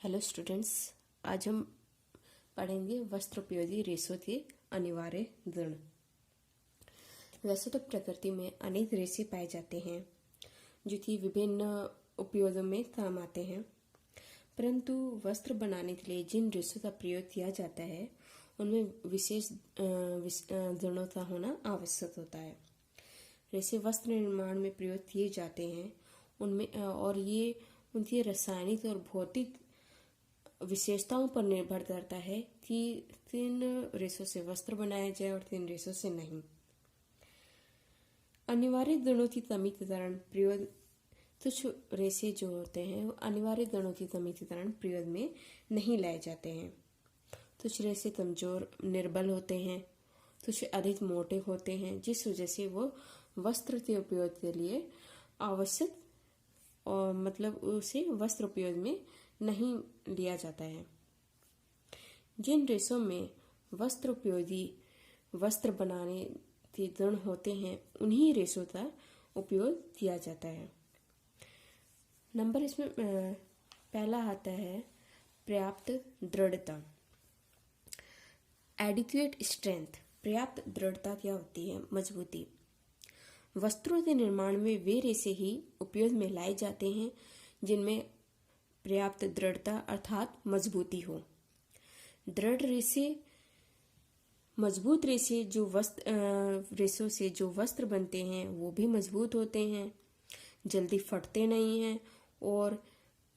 Hello students, आज हम पढ़ेंगे वस्त्रोपयोगी रेशों के अनिवार्य गुण। वैसे तो प्रकृति में अनेक रेशे पाए जाते हैं जो कि विभिन्न उपयोगों में काम आते हैं, परंतु वस्त्र बनाने के लिए जिन रेशों का प्रयोग किया जाता है उनमें विशेष गुणों का होना आवश्यक होता है। रेशे वस्त्र निर्माण में प्रयोग किए जाते हैं उनमें और ये उनकी रासायनिक और भौतिक विशेषताओं पर निर्भर करता है कि किन रेशों से वस्त्र बनाया जाए और किन रेशों से नहीं। अनिवार्य गुणों की कमी के कारण प्रयोग कुछ रेशे जो होते हैं वो अनिवार्य गुणों की कमी के कारण प्रयोग में नहीं लाए जाते हैं। कुछ रेशे कमजोर निर्बल होते हैं, कुछ अधिक मोटे होते हैं, जिस वजह से वो वस्त्र के उपयोग के लिए आवश्यक और मतलब उसे वस्त्र उपयोग में नहीं लिया जाता है। जिन रेशों में वस्त्र उपयोगी वस्त्र बनाने के गुण होते हैं उन्हीं रेशों का उपयोग किया जाता है। नंबर इसमें पहला आता है पर्याप्त दृढ़ता। Adequate strength. पर्याप्त दृढ़ता क्या होती है? मजबूती। वस्त्रों के निर्माण में वे रेशे ही उपयोग में लाए जाते हैं जिनमें पर्याप्त दृढ़ता अर्थात मजबूती हो। दृढ़ रेशे, मजबूत रेशे जो रेशों से जो वस्त्र बनते हैं वो भी मजबूत होते हैं, जल्दी फटते नहीं हैं और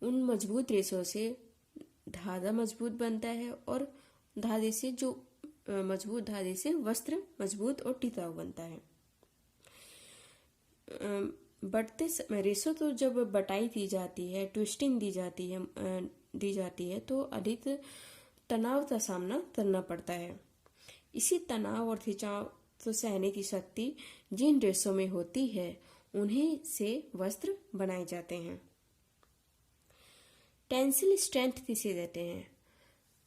उन मजबूत रेशों से धागा मजबूत बनता है और धागे से जो मजबूत धागे से वस्त्र मजबूत और टिकाऊ बनता है। बढ़ते समय रेशों तो जब बटाई दी जाती है, ट्विस्टिंग दी जाती है तो अधिक तनाव का सामना करना पड़ता है। इसी तनाव और खिंचाव को सहने की शक्ति जिन रेशों में होती है उन्हीं से वस्त्र बनाए जाते हैं। टेंसिल स्ट्रेंथ किसे कहते हैं?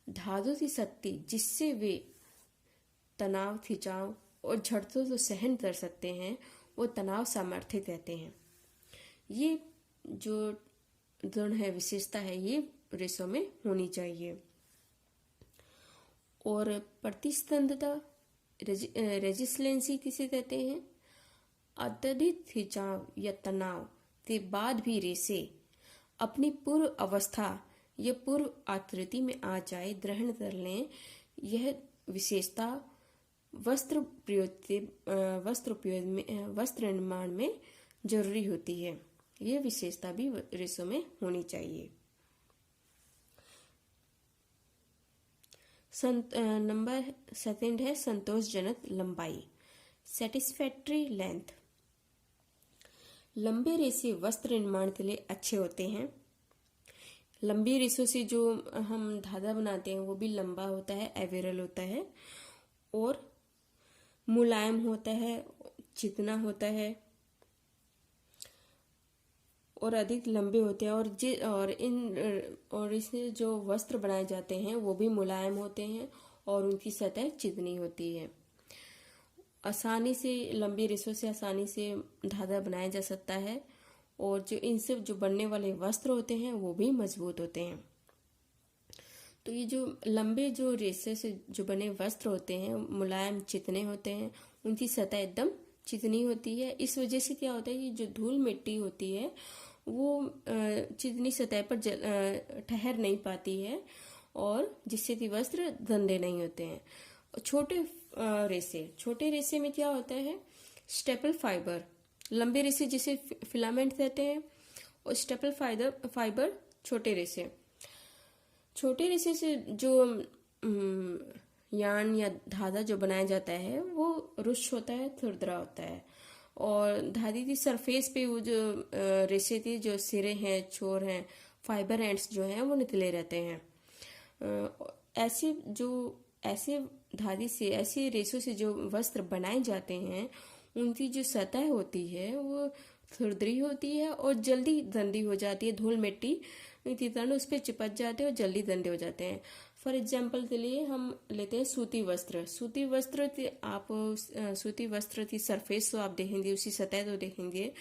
धागों की शक्ति जिससे वे तनाव, खिंचाव और झटकों को सहन कर सकते हैं वो तनाव सामर्थ्य कहते हैं। ये जो गुण है, विशेषता है, ये रेशों में होनी चाहिए। और प्रतिस्पंदता, रेजिस्टेंसी किसे कहते हैं? अत्यधिक खिंचाव या तनाव के बाद भी रेशे अपनी पूर्व अवस्था या पूर्व आकृति में आ जाए, ग्रहण कर लें। यह विशेषता वस्त्र निर्माण में जरूरी होती है। यह विशेषता भी रेशों में होनी चाहिए। नंबर सेकंड है संतोषजनक लंबाई, सेटिस्फैक्ट्री लेंथ। लंबे रेशे वस्त्र निर्माण के लिए अच्छे होते हैं। लंबी रेशों से जो हम धागा बनाते हैं वो भी लंबा होता है, एविरल होता है और मुलायम होता है, चिकना होता है और अधिक लंबे होते हैं और इससे जो वस्त्र बनाए जाते हैं वो भी मुलायम होते हैं और उनकी सतह चिकनी होती है। आसानी से लंबी रेशों से आसानी से धागा बनाया जा सकता है और जो इनसे जो बनने वाले वस्त्र होते हैं वो भी मजबूत होते हैं। तो ये जो लंबे जो रेशे से जो बने वस्त्र होते हैं मुलायम, चिकने होते हैं, उनकी सतह एकदम चिकनी होती है। इस वजह से क्या होता है कि जो धूल मिट्टी होती है वो चिकनी सतह पर ठहर नहीं पाती है और जिससे कि वस्त्र गंदे नहीं होते हैं। छोटे रेशे में क्या होता है? Staple fibre. लंबे रेशे जिसे फिलामेंट कहते हैं और स्टेपल फाइबर छोटे रेशे से जो यार्न या धागा जो बनाया जाता है वो रुक्ष होता है, खुरदरा होता है और धागे की सरफेस पे वो जो रेशे के जो सिरे हैं, छोर हैं, फाइबर एंड्स जो हैं वो निकले रहते हैं। ऐसे रेशों से जो वस्त्र बनाए जाते हैं उनकी जो सतह होती है वो खुरदरी होती है और जल्दी गंदी हो जाती है। धूल मिट्टी के कारण उस पर चिपक जाते हैं और जल्दी गंदे हो जाते हैं। फॉर एग्जाम्पल के लिए हम लेते हैं सूती वस्त्र। सूती वस्त्र की सरफेस तो आप देखेंगे, उसी सतह तो देखेंगे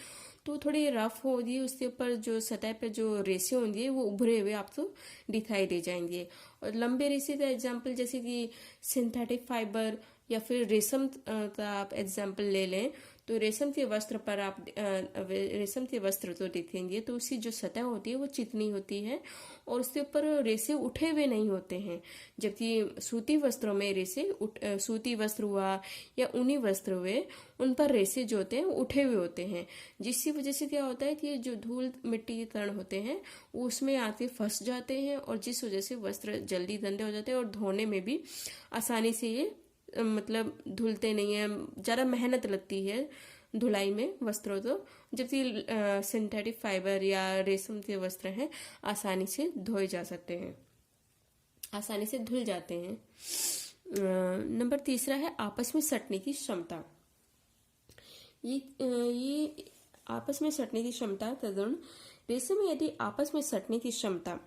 तो थोड़ी रफ होगी, उसके ऊपर जो सतह पे जो रेसे होंगी वो उभरे हुए आपको दिखाई दे जाएंगे। और लंबे रेसे का एग्जाम्पल जैसे कि सिंथेटिक फाइबर या फिर रेशम का आप एग्जाम्पल ले लें, तो रेशम के वस्त्र पर आप रेशम के वस्त्र तो देखेंगे तो उसकी जो सतह होती है वो चिकनी होती है और उसके ऊपर रेसे उठे हुए नहीं होते हैं। जबकि सूती वस्त्रों में रेसे सूती वस्त्र हुआ या ऊनी वस्त्र हुए, उन पर रेसे जो होते हैं वो उठे हुए होते हैं, जिसकी वजह से क्या होता है कि जो धूल मिट्टी के कण होते हैं वो उसमें आके फंस जाते हैं और जिस वजह से वस्त्र जल्दी गंदे हो जाते हैं और धोने में भी आसानी से ये मतलब धुलते नहीं है, ज़्यादा मेहनत लगती है धुलाई में वस्त्रों तो। जबकि सिंथेटिक फाइबर या रेशम के वस्त्र हैं आसानी से धोए जा सकते हैं, आसानी से धुल जाते हैं। नंबर तीसरा है आपस में सटने की क्षमता। ये आपस में सटने की क्षमता तदुण रेशम में यदि आपस में सटने की क्षमता,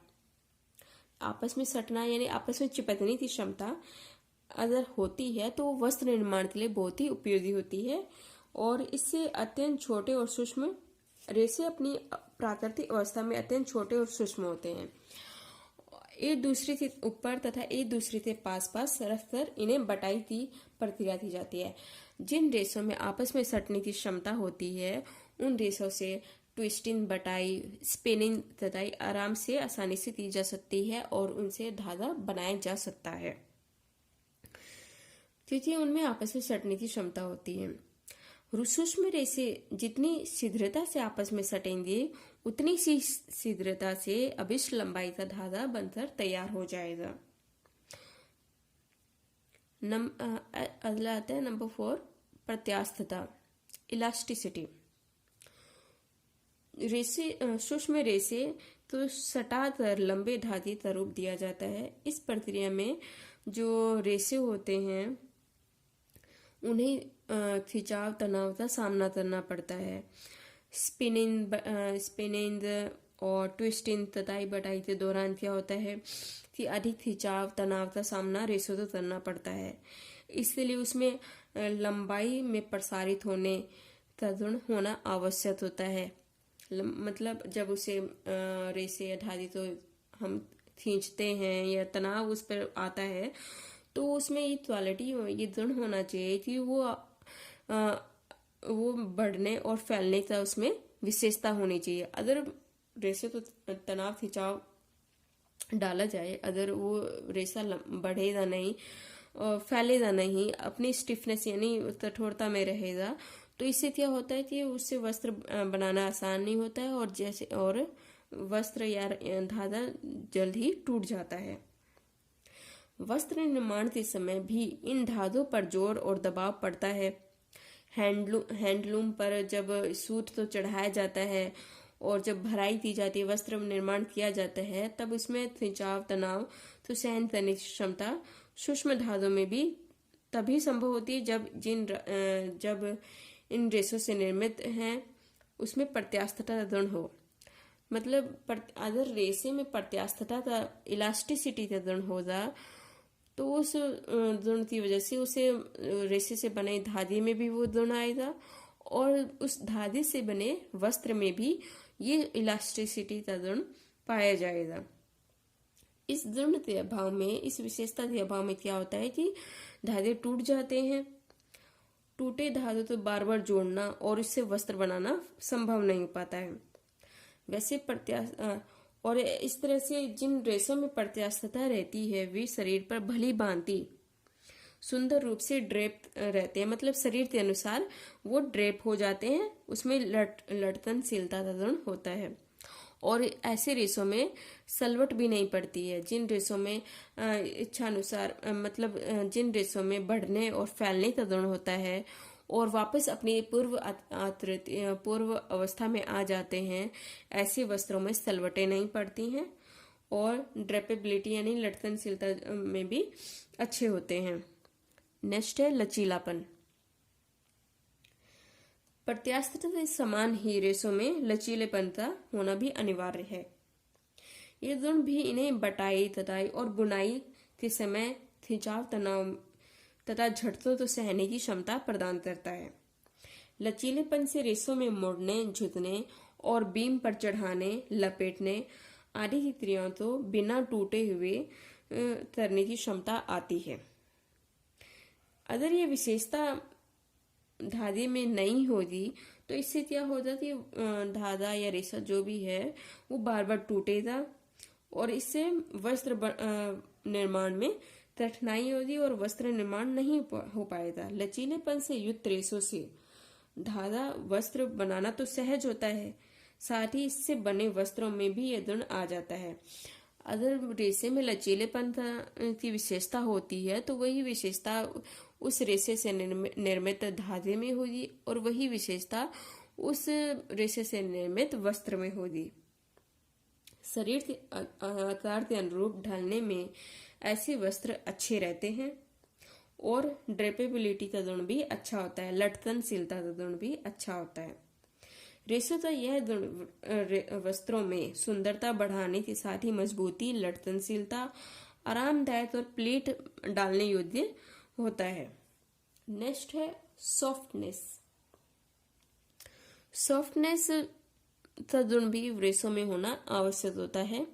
आपस में सटना यानी आपस में चिपकने की क्षमता अगर होती है तो वस्त्र निर्माण के लिए बहुत ही उपयोगी होती है और इससे अत्यंत छोटे और सूक्ष्म रेशे अपनी प्राकृतिक अवस्था में अत्यंत छोटे और सूक्ष्म होते हैं। एक दूसरे के ऊपर तथा एक दूसरे के पास पास रखकर इन्हें बटाई की प्रक्रिया की जाती है। जिन रेशों में आपस में सटने की क्षमता होती है उन रेशों से ट्विस्टिंग, बटाई, स्पिनिंग तथा आराम से आसानी से की जा सकती है और उनसे धागा बनाया जा सकता है क्योंकि उनमें आपस में सटने की क्षमता होती है। सूक्ष्म रेशे जितनी शीघ्रता से आपस में सटेंगे उतनी सी शीघ्रता से अभिष्ट लंबाई का धागा बनकर तैयार हो जाएगा। अगला आता है नंबर 4, प्रत्यास्थता, इलास्टिसिटी। रेशे सूक्ष्म रेशे तो सटाकर लंबे धागे का रूप दिया जाता है। इस प्रक्रिया में जो रेशे होते हैं उन्हें खिंचाव तनाव का सामना करना पड़ता है। स्पिनिंग और ट्विस्टिंग तताई बटाई के दौरान क्या होता है कि अधिक खिंचाव तनाव का सामना रेशों को करना पड़ता है, इसलिए उसमें लंबाई में प्रसारित होने का गुण होना आवश्यक होता है। मतलब जब उसे रेशे या धागे तो हम खींचते हैं या तनाव उस पर आता है तो उसमें ये क्वालिटी, ये गुण होना चाहिए कि वो बढ़ने और फैलने का उसमें विशेषता होनी चाहिए। अगर रेशे को तनाव खिंचाव डाला जाए, अगर वो रेशा बढ़ेगा नहीं और फैलेगा नहीं, अपनी स्टिफनेस यानी कठोरता में रहेगा, तो इससे क्या होता है कि उससे वस्त्र बनाना आसान नहीं होता है और वस्त्र या धागा जल्द ही टूट जाता है। वस्त्र निर्माण के समय भी इन धागों पर जोर और दबाव पड़ता है। हैंडलूम पर जब सूत तो चढ़ाया जाता है और जब भराई की जाती है, वस्त्र निर्माण किया जाता है, तब उसमें खिंचाव तनाव तो सहन करने की क्षमता सूक्ष्म धागों में भी तभी संभव होती है जब इन रेशों से निर्मित हैं उसमें प्रत्यास्थता का गुण हो। मतलब अगर रेशे में प्रत्यास्थता का, इलास्टिसिटी का गुण होगा तो उस गुण की वजह से उसे रेशे से बने धागे में भी वो गुण आएगा और उस धागे से बने वस्त्र में भी ये इलास्टिसिटी का गुण पाया जाएगा। इस गुण के अभाव में, इस विशेषता के अभाव में क्या होता है कि धागे टूट जाते हैं। टूटे धागे तो बार बार जोड़ना और इससे वस्त्र बनाना संभव नहीं हो पाता है। वैसे और इस तरह से जिन रेशों में प्रत्यास्थता रहती है वे शरीर पर भली भांति सुंदर रूप से ड्रेप रहते हैं, मतलब शरीर के अनुसार वो ड्रेप हो जाते हैं, उसमें लटकनशीलता का गुण होता है और ऐसे रेशों में सलवट भी नहीं पड़ती है। जिन रेशों में इच्छा अनुसार मतलब जिन रेशों में बढ़ने और फैलने का गुण होता है और वापस अपनी पूर्व अवस्था में आ जाते हैं, ऐसे वस्त्रों में सलवटें नहीं पड़ती हैं और ड्रेपेबिलिटी यानी लटकनशीलता में भी अच्छे होते हैं। नेक्स्ट है लचीलापन। प्रत्यास्थता के समान ही रेशों में लचीलेपन का होना भी अनिवार्य है। ये गुण भी इन्हें बटाई, तताई और बुनाई के समय खिंचाव, तनाव तथा झटकों तो सहने की क्षमता प्रदान करता है। लचीलेपन से रेशों में मुड़ने, झुकने और बीम पर चढ़ाने, लपेटने आदि की क्रियाओं तो बिना टूटे हुए करने की क्षमता आती है। अगर ये विशेषता धागे में नहीं होती तो इससे क्या होता कि धागा या रेशा जो भी है वो बार बार टूटेगा और इससे वस्त्र निर्माण में कठिनाई होगी और वस्त्र निर्माण नहीं हो पाएगा। लचीलेपन से युक्त रेशों से धागा वस्त्र बनाना तो सहज होता है, साथ ही इससे बने वस्त्रों में भी यह गुण आ जाता है। अगर रेशे में लचीलेपन की विशेषता होती है तो वही विशेषता उस रेशे से निर्मित धागे में होगी और वही विशेषता उस रेशे से निर्मित वस्त्र में होगी। शरीर के आकार के अनुरूप ढलने में ऐसे वस्त्र अच्छे रहते हैं और ड्रेपेबिलिटी का गुण भी अच्छा होता है, लटकनशीलता का गुण भी अच्छा होता है। रेशों का यह गुण वस्त्रों में सुंदरता बढ़ाने के साथ ही मजबूती, लटकनशीलता, आरामदायक और प्लेट डालने योग्य होता है। नेक्स्ट है सॉफ्टनेस। सॉफ्टनेस का गुण भी रेशों में होना आवश्यक होता है।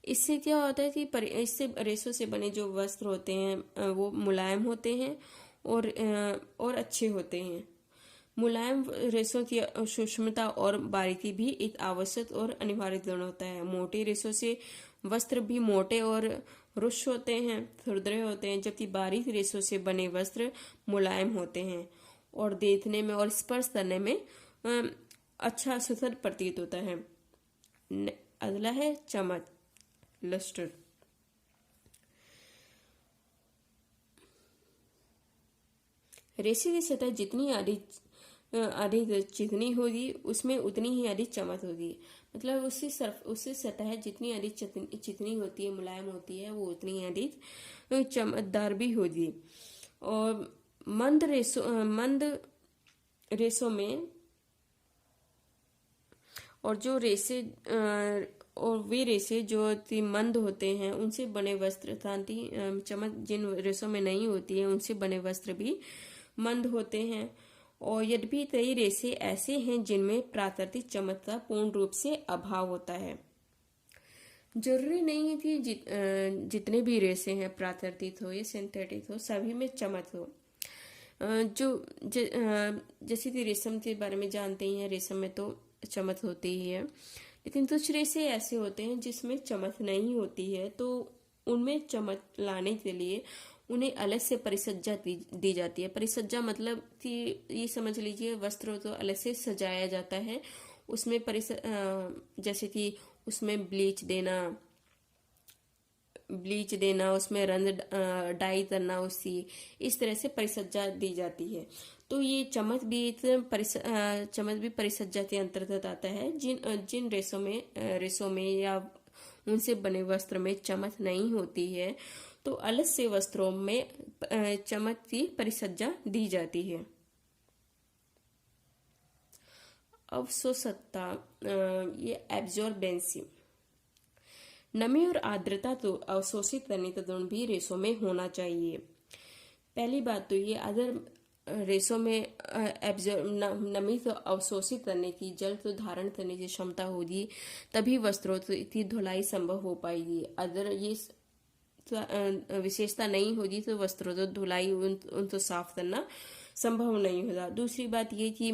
इससे क्या होता है कि इससे रेशों से बने जो वस्त्र होते हैं वो मुलायम होते हैं और अच्छे होते हैं। मुलायम रेशों की सूक्ष्मता और बारीकी भी एक आवश्यक और अनिवार्य गुण होता है। मोटे रेशों से वस्त्र भी मोटे और रुक्ष होते हैं, खुरदरे होते हैं, जबकि बारीक रेशों से बने वस्त्र मुलायम होते हैं और देखने में और स्पर्श करने में अच्छा सुखद प्रतीत होता है। अगला है चमक, लस्टर। रेशे की सतह जितनी अधिक चिकनी होगी उसमें उतनी ही अधिक चमक होगी। मतलब उससे सतह जितनी अधिक चिकनी होती है, मुलायम होती है, वो उतनी ही अधिक चमकदार भी होगी। और मंद रेशों में और जो रेशे और वे रेशे जो मंद होते हैं उनसे बने वस्त्र चमक जिन रेशों में नहीं होती है उनसे बने वस्त्र भी मंद होते हैं। और यद्यपि कई रेशे ऐसे हैं जिनमें प्राकृतिक चमक का पूर्ण रूप से अभाव होता है। जरूरी नहीं है कि जितने भी रेशे हैं, प्राकृतिक हो या सिंथेटिक हो, सभी में चमक हो। जैसे कि रेशम के बारे में जानते ही हैं, रेशम में तो चमक होती ही है, लेकिन कुछ रेशे ऐसे होते हैं जिसमें चमक नहीं होती है, तो उनमें चमक लाने के लिए उन्हें अलग से परिसज्जा दी जाती है। परिसज्जा मतलब कि ये समझ लीजिए वस्त्रों तो अलग से सजाया जाता है, उसमें जैसे कि उसमें ब्लीच देना, उसमें रंग डाई करना, उसकी इस तरह से परिसज्जा दी जाती है। तो ये चमक भी परिसज्जा के अंतर्गत आता है। जिन रेशों में या उनसे बने वस्त्र में चमक नहीं होती है तो अलग से वस्त्रों में चमक की परिसज्जा दी जाती है। अवशोषकता, ये एब्जॉर्बेंसी, नमी और आर्द्रता तो अवशोषित करने का गुण भी रेशों में होना चाहिए। पहली बात तो ये, अगर रेशों में नमी को अवशोषित करने की, जल को धारण करने की क्षमता होगी तभी वस्त्रों की धुलाई संभव हो पाएगी। अगर ये विशेषता नहीं होगी तो वस्त्रों को धुलाई उनको साफ करना संभव नहीं होगा। दूसरी बात ये कि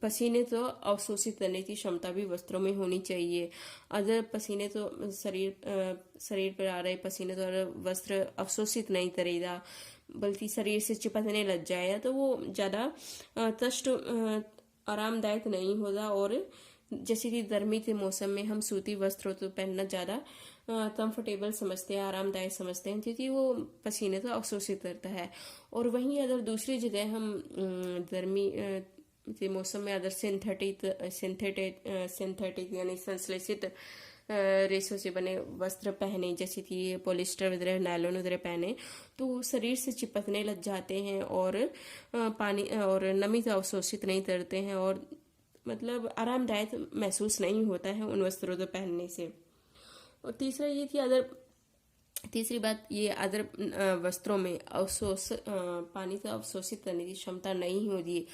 पसीने तो अवशोषित करने की क्षमता भी वस्त्रों में होनी चाहिए। अगर पसीने तो शरीर पर आ रहे पसीने तो अगर वस्त्र अवशोषित नहीं करेगा बल्कि शरीर से चिपकने लग जाएगा तो वो ज्यादा कष्ट आरामदायक नहीं होगा। और जैसे कि गर्मी के मौसम में हम सूती वस्त्रों को पहनना ज्यादा कंफर्टेबल समझते हैं, आरामदायक समझते हैं, क्योंकि वो पसीने को अवशोषित करता है। और वहीं अगर दूसरी जगह हम गर्मी के मौसम में अगर सिंथेटिक यानी संश्लेषित रेशों से बने वस्त्र पहने, जैसे कि पॉलिस्टर वगैरह, नायलॉन वगैरह पहने, तो शरीर से चिपकने लग जाते हैं और पानी और नमी को अवशोषित नहीं करते हैं और मतलब आरामदायक महसूस नहीं होता है उन वस्त्रों को पहनने से। और तीसरा ये कि अगर तीसरी बात, ये अदर वस्त्रों में पानी को अवशोषित करने की क्षमता नहीं होती,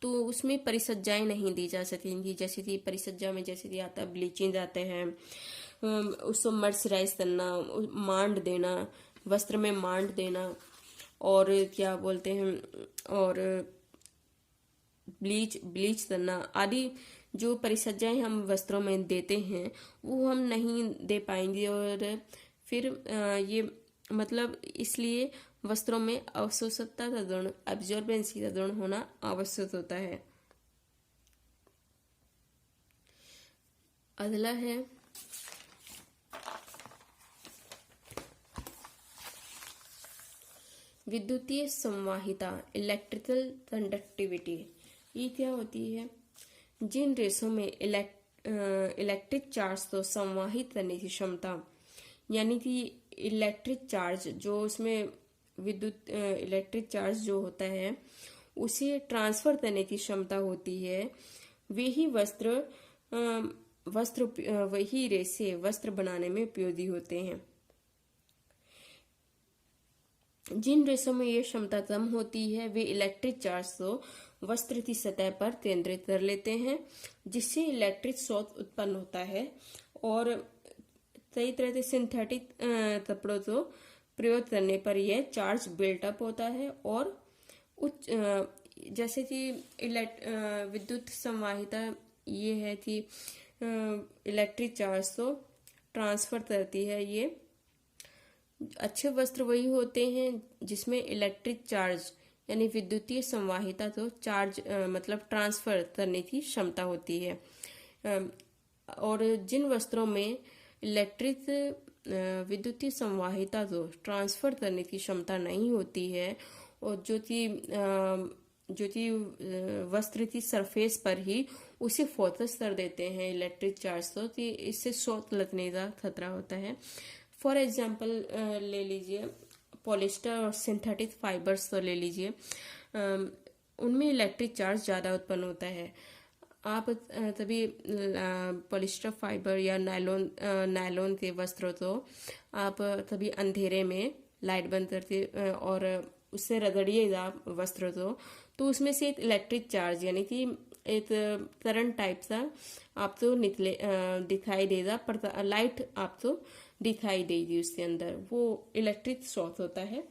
तो उसमें परिसज्जाएं नहीं दी जा सकेंगी। जैसे कि परिसज्जा में जैसे कि आता है ब्लीचिंग आते हैं, उसको मर्सराइज करना, मांड देना, वस्त्र में मांड देना, और क्या बोलते हैं, और ब्लीच करना आदि जो परिसज्जाएं हम वस्त्रों में देते हैं वो हम नहीं दे पाएंगे। और फिर ये मतलब इसलिए वस्त्रों में अवशोषकता का गुण, एब्जॉर्बेंसी का गुण होना आवश्यक होता है। अगला है विद्युतीय संवाहिता, इलेक्ट्रिकल कंडक्टिविटी। ये क्या होती है? जिन रेशों में इलेक्ट्रिक चार्ज को संवाहित करने की क्षमता, यानी कि इलेक्ट्रिक चार्ज जो उसमें इलेक्ट्रिक चार्ज जो होता है उसे ट्रांसफर करने की क्षमता होती है, वही रेशे वस्त्र बनाने में उपयोगी होते हैं। जिन रेशों में यह क्षमता कम होती है वे इलेक्ट्रिक चार्ज को वस्त्र की सतह पर केंद्रित कर लेते हैं, जिससे इलेक्ट्रिक शॉक उत्पन्न होता है। और कई तरह के सिंथेटिक कपड़ों को प्रयोग करने पर यह चार्ज बिल्टअप होता है और उच्च जैसे कि विद्युत संवाहिता ये है कि इलेक्ट्रिक चार्ज को ट्रांसफर करती है। ये अच्छे वस्त्र वही होते हैं जिसमें इलेक्ट्रिक चार्ज यानी विद्युतीय संवाहिता तो चार्ज मतलब ट्रांसफर करने की क्षमता होती है। और जिन वस्त्रों में इलेक्ट्रिक विद्युतीय संवाहिता तो ट्रांसफर करने की क्षमता नहीं होती है और जो कि वस्त्र की सरफेस पर ही उसे फोकस कर देते हैं इलेक्ट्रिक चार्ज तो इससे शॉक लगने का खतरा होता है। फॉर एग्जाम्पल ले लीजिए पॉलिस्टर और सिंथेटिक फाइबर्स तो ले लीजिए, उनमें इलेक्ट्रिक चार्ज ज़्यादा उत्पन्न होता है। आप तभी पॉलिस्टर फाइबर या नायलॉन के वस्त्रों तो आप तभी अंधेरे में लाइट बंद करके और उससे रगड़िएगा वस्त्र तो उसमें से एक इलेक्ट्रिक चार्ज यानी कि एक करंट टाइप सा आप तो दिखाई देगा, पर लाइट आप तो दिखाई देगी उसके अंदर, वो इलेक्ट्रिक शॉक होता है।